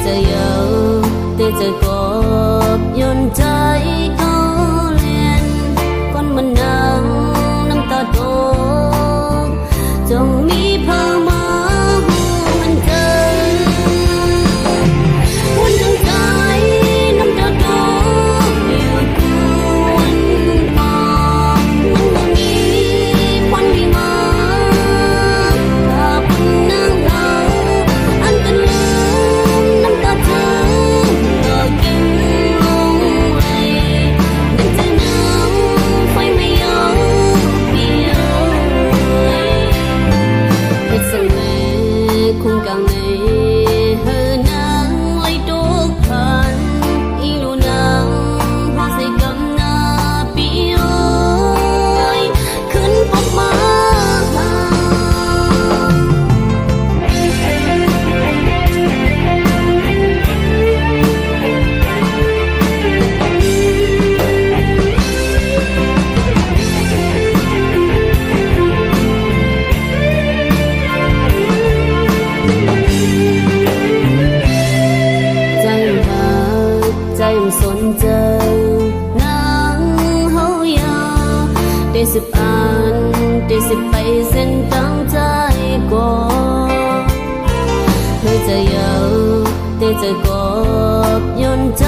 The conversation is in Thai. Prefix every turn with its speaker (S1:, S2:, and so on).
S1: จะเยาแต่จะกอบย้อนใจเขาเลียนก้นมันนั่งน้ำตาตกจงมีพามาหูมันเกินวันทั้งใจน้ำตาตกอยู่กวนปากมันมีวันมีมาตาปุ่นนั่งเราอันกันลืมน้ำตาเธอก็กินลงเลยมันจะหนาวไฟไม่ยอมเปลี่ยวhết sân mê khung càng ngày hơi nắng lấy đốt than ilu nắng hoa say cầm na bị ơi khấn bốc máใจมันสนใจนางเฮายาวได้สิบอ่านได้สิบไปเส้นตั้งใจก่อนเธอจะยาวแต่จะกอบย้อนใจ